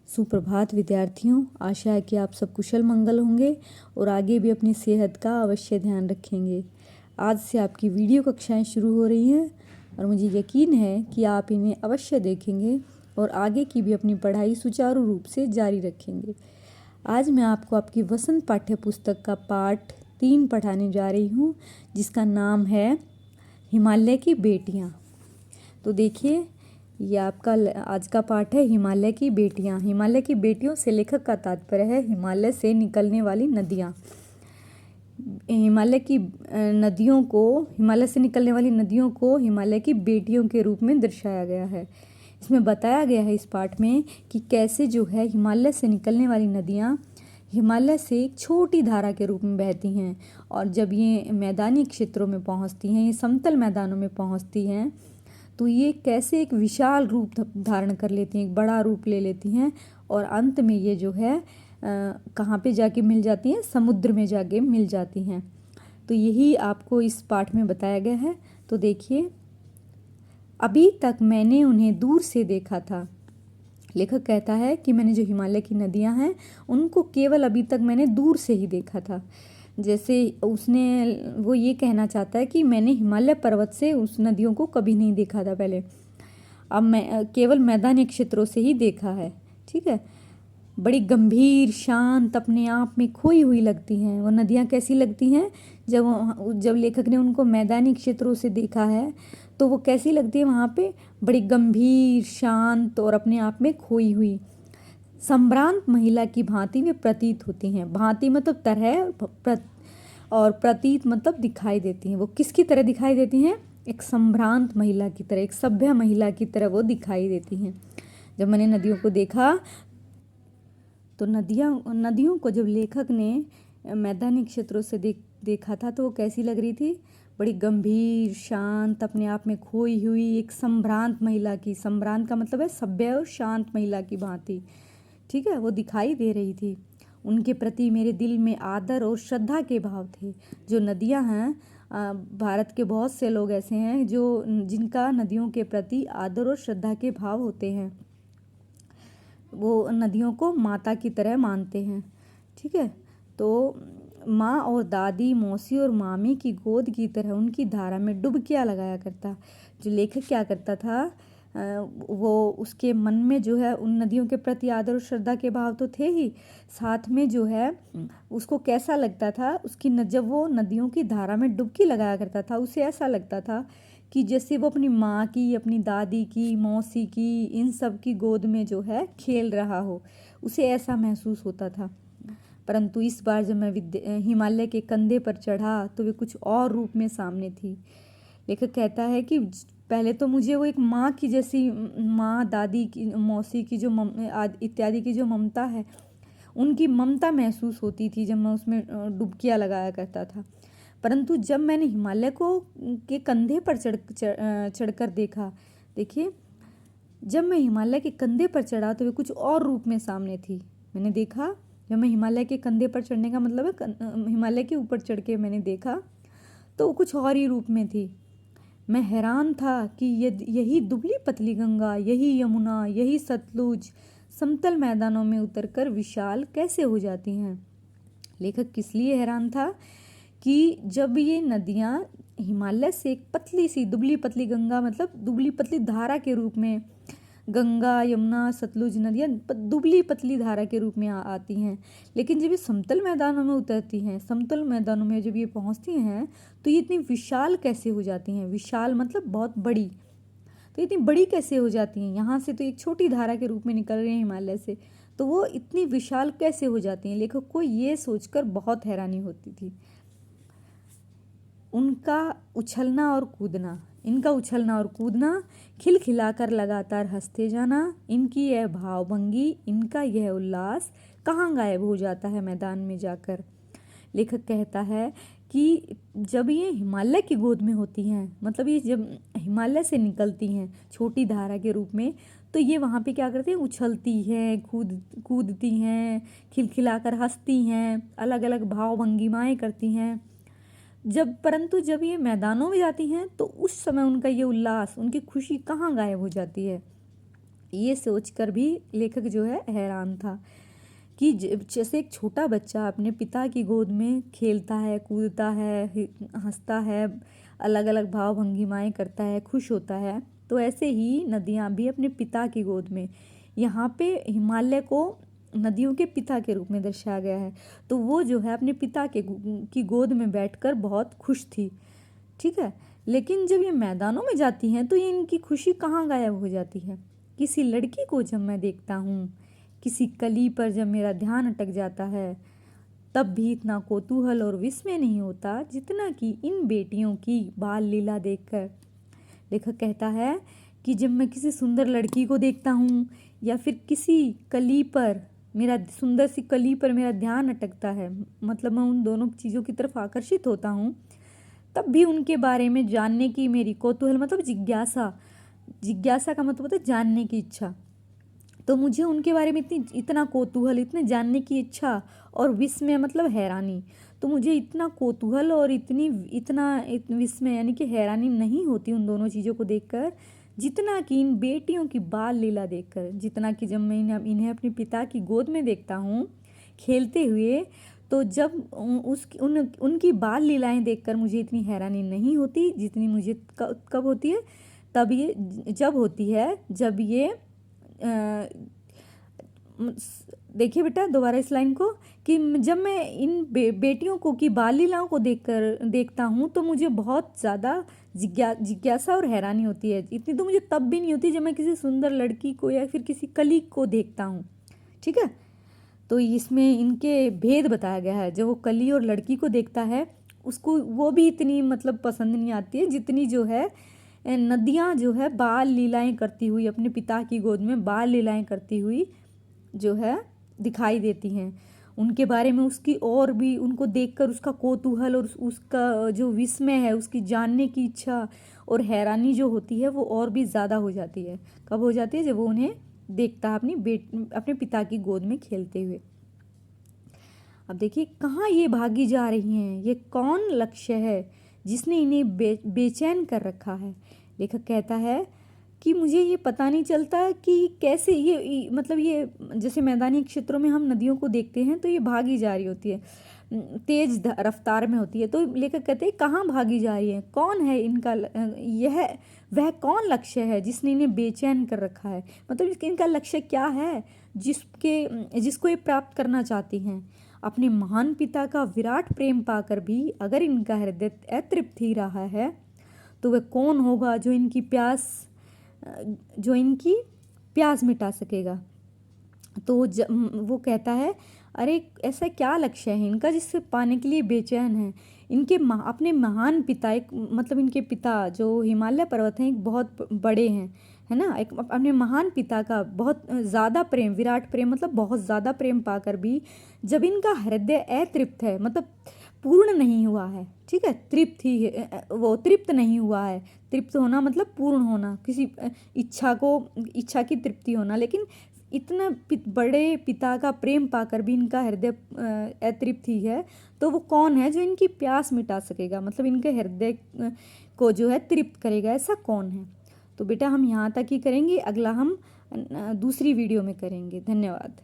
सुप्रभात विद्यार्थियों, आशा है कि आप सब कुशल मंगल होंगे और आगे भी अपनी सेहत का अवश्य ध्यान रखेंगे। आज से आपकी वीडियो कक्षाएं शुरू हो रही हैं और मुझे यकीन है कि आप इन्हें अवश्य देखेंगे और आगे की भी अपनी पढ़ाई सुचारू रूप से जारी रखेंगे। आज मैं आपको आपकी वसंत पाठ्य पुस्तक का पाठ 3 पढ़ाने जा रही हूँ, जिसका नाम है हिमालय की बेटियाँ। तो देखिए, ये आपका आज का पाठ है हिमालय की बेटियां। हिमालय की बेटियों से लेखक का तात्पर्य है हिमालय से निकलने वाली नदियां। हिमालय से निकलने वाली नदियों को हिमालय की बेटियों के रूप में दर्शाया गया है। इसमें बताया गया है इस पाठ में कि कैसे जो है हिमालय से निकलने वाली नदियां हिमालय से एक छोटी धारा के रूप में बहती हैं, और जब ये मैदानी क्षेत्रों में पहुंचती हैं, ये समतल मैदानों में पहुंचती हैं, तो ये कैसे एक विशाल रूप धारण कर लेती हैं, एक बड़ा रूप ले लेती हैं, और अंत में ये जो है कहाँ पे जाके मिल जाती हैं, समुद्र में जाके मिल जाती हैं। तो यही आपको इस पाठ में बताया गया है। तो देखिए, अभी तक मैंने उन्हें दूर से देखा था। लेखक कहता है कि मैंने जो हिमालय की नदियाँ हैं उनको केवल अभी तक मैंने दूर से ही देखा था। जैसे वो ये कहना चाहता है कि मैंने हिमालय पर्वत से उस नदियों को कभी नहीं देखा था पहले, अब मैं केवल मैदानी क्षेत्रों से ही देखा है। ठीक है, बड़ी गंभीर, शांत, अपने आप में खोई हुई लगती हैं वो नदियाँ। कैसी लगती हैं? जब लेखक ने उनको मैदानी क्षेत्रों से देखा है तो वो कैसी लगती है? वहाँ पे बड़ी गंभीर, शांत और अपने आप में खोई हुई, संभ्रांत महिला की भांति वे प्रतीत होती हैं। भांति मतलब तरह, और प्रतीत मतलब दिखाई देती हैं। वो किसकी तरह दिखाई देती हैं? एक संभ्रांत महिला की तरह, एक सभ्य महिला की तरह वो दिखाई देती हैं। जब मैंने नदियों को देखा तो नदियों को जब लेखक ने मैदानी क्षेत्रों से देखा था तो वो कैसी लग रही थी? बड़ी गंभीर, शांत, अपने आप में खोई हुई, एक संभ्रांत महिला की, संभ्रांत का मतलब है सभ्य और शांत महिला की भांति। ठीक है, वो दिखाई दे रही थी। उनके प्रति मेरे दिल में आदर और श्रद्धा के भाव थे। जो नदियां हैं, भारत के बहुत से लोग ऐसे हैं जिनका नदियों के प्रति आदर और श्रद्धा के भाव होते हैं। वो नदियों को माता की तरह मानते हैं। ठीक है, तो माँ और दादी, मौसी और मामी की गोद की तरह उनकी धारा में डुबकियाँ लगाया करता। जो लेखक क्या करता था, वो उसके मन में जो है उन नदियों के प्रति आदर और श्रद्धा के भाव तो थे ही, साथ में जो है उसको कैसा लगता था, जब वो नदियों की धारा में डुबकी लगाया करता था, उसे ऐसा लगता था कि जैसे वो अपनी माँ की, अपनी दादी की, मौसी की, इन सब की गोद में जो है खेल रहा हो, उसे ऐसा महसूस होता था। परंतु इस बार जब मैं हिमालय के कंधे पर चढ़ा तो वे कुछ और रूप में सामने थी। लेखक कहता है कि पहले तो मुझे वो एक माँ की जैसी, माँ, दादी की, मौसी की जो इत्यादि की जो ममता है, उनकी ममता महसूस होती थी जब मैं उसमें डुबकियाँ लगाया करता था। परंतु जब मैंने हिमालय के कंधे पर चढ़कर देखा, देखिए, जब मैं हिमालय के कंधे पर चढ़ा तो वे कुछ और रूप में सामने थी। मैंने देखा, जब मैं हिमालय के कंधे पर चढ़ने का मतलब है हिमालय के ऊपर चढ़ के मैंने देखा तो वो कुछ और ही रूप में थी। मैं हैरान था कि यही दुबली पतली गंगा, यही यमुना, यही सतलुज समतल मैदानों में उतरकर विशाल कैसे हो जाती हैं। लेखक किस लिए हैरान था कि जब ये नदियाँ हिमालय से एक पतली सी दुबली पतली गंगा, मतलब दुबली पतली धारा के रूप में, गंगा, यमुना, सतलुज नदियाँ दुबली पतली धारा के रूप में आती हैं, लेकिन जब ये समतल मैदानों में उतरती हैं, समतल मैदानों में जब ये पहुँचती हैं तो ये इतनी विशाल कैसे हो जाती हैं? विशाल मतलब बहुत बड़ी। तो इतनी बड़ी कैसे हो जाती हैं? यहाँ से तो एक छोटी धारा के रूप में निकल रही हैं हिमालय से, तो वो इतनी विशाल कैसे हो जाती हैं? लेखक को ये सोचकर बहुत हैरानी होती थी। इनका उछलना और कूदना, खिलखिलाकर लगातार हंसते जाना, इनकी यह भावभंगी, इनका यह उल्लास कहाँ गायब हो जाता है मैदान में जाकर। लेखक कहता है कि जब ये हिमालय की गोद में होती हैं, मतलब ये जब हिमालय से निकलती हैं छोटी धारा के रूप में, तो ये वहाँ पे क्या करती हैं? उछलती हैं, कूदती हैं, खिलखिलाकर हंसती हैं, अलग अलग भाव भंगिमाएँ करती हैं। परंतु जब ये मैदानों में जाती हैं तो उस समय उनका ये उल्लास, उनकी खुशी कहाँ गायब हो जाती है? ये सोचकर भी लेखक जो है हैरान था कि जैसे एक छोटा बच्चा अपने पिता की गोद में खेलता है, कूदता है, हंसता है, अलग अलग भाव भंगिमाएँ करता है, खुश होता है, तो ऐसे ही नदियाँ भी अपने पिता की गोद में, यहाँ पे हिमालय को नदियों के पिता के रूप में दर्शाया गया है। तो वो जो है अपने पिता की गोद में बैठकर बहुत खुश थी, ठीक है। लेकिन जब ये मैदानों में जाती हैं तो ये इनकी खुशी कहाँ गायब हो जाती है। किसी लड़की को जब मैं देखता हूँ, किसी कली पर जब मेरा ध्यान अटक जाता है, तब भी इतना कौतूहल और विस्मय नहीं होता जितना कि इन बेटियों की बाल लीला देखकर। लेखक कहता है कि जब मैं किसी सुंदर लड़की को देखता हूँ या फिर किसी कली पर मेरा सुंदर सी कली पर मेरा ध्यान अटकता है, मतलब मैं उन दोनों चीज़ों की तरफ आकर्षित होता हूँ, तब भी उनके बारे में जानने की मेरी कौतूहल मतलब जिज्ञासा का मतलब होता है जानने की इच्छा। तो मुझे उनके बारे में इतना कौतूहल, इतने जानने की इच्छा और विस्मय मतलब हैरानी, तो मुझे इतना कौतूहल और इतना विस्मय यानी कि हैरानी नहीं होती उन दोनों चीज़ों को देखकर जितना कि इन बेटियों की बाल लीला देखकर। जितना कि जब मैं इन्हें अपने पिता की गोद में देखता हूँ खेलते हुए, तो जब उनकी बाल लीलाएं देखकर मुझे इतनी हैरानी नहीं होती जितनी मुझे कब होती है, तब ये जब होती है जब ये देखिए बेटा दोबारा इस लाइन को कि जब मैं इन बेटियों को की बाल लीलाओं को देखता हूँ तो मुझे बहुत ज़्यादा जिज्ञासा और हैरानी होती है। इतनी तो मुझे तब भी नहीं होती जब मैं किसी सुंदर लड़की को या फिर किसी कली को देखता हूँ, ठीक है। तो इसमें इनके भेद बताया गया है। जब वो कली और लड़की को देखता है उसको वो भी इतनी मतलब पसंद नहीं आती है जितनी जो है नदियाँ जो है बाल लीलाएं करती हुई अपने पिता की गोद में बाल लीलाएं करती हुई जो है दिखाई देती हैं। उनके बारे में उसकी और भी उनको देखकर उसका कौतूहल और उसका जो विस्मय है, उसकी जानने की इच्छा और हैरानी जो होती है वो और भी ज़्यादा हो जाती है। कब हो जाती है? जब वो उन्हें देखता है अपने पिता की गोद में खेलते हुए। अब देखिए कहाँ ये भागी जा रही हैं, ये कौन लक्ष्य है जिसने इन्हें बेचैन कर रखा है। लेखक कहता है कि मुझे ये पता नहीं चलता कि कैसे ये मतलब ये जैसे मैदानी क्षेत्रों में हम नदियों को देखते हैं तो ये भागी जा रही होती है, तेज रफ्तार में होती है। तो लेखक कहते हैं कहाँ भागी जा रही है, कौन है इनका वह कौन लक्ष्य है जिसने इन्हें बेचैन कर रखा है, मतलब इनका लक्ष्य क्या है जिसको ये प्राप्त करना चाहती हैं। अपने महान पिता का विराट प्रेम पाकर भी अगर इनका हृदय अतृप्त ही रहा है तो वह कौन होगा जो इनकी प्यास मिटा सकेगा। तो वो कहता है अरे ऐसा क्या लक्ष्य है इनका जिससे पाने के लिए बेचैन है। अपने महान पिता मतलब इनके पिता जो हिमालय पर्वत हैं एक बहुत बड़े हैं, है ना। एक अपने महान पिता का बहुत ज़्यादा प्रेम, विराट प्रेम मतलब बहुत ज़्यादा प्रेम पाकर भी जब इनका हृदय अतृप्त है मतलब पूर्ण नहीं हुआ है, ठीक है, तृप्त नहीं हुआ है। तृप्त होना मतलब पूर्ण होना, किसी इच्छा की तृप्ति होना। लेकिन इतना बड़े पिता का प्रेम पाकर भी इनका हृदय अतृप्त ही है, तो वो कौन है जो इनकी प्यास मिटा सकेगा, मतलब इनके हृदय को जो है तृप्त करेगा, ऐसा कौन है। तो बेटा हम यहाँ तक ही करेंगे, अगला हम दूसरी वीडियो में करेंगे। धन्यवाद।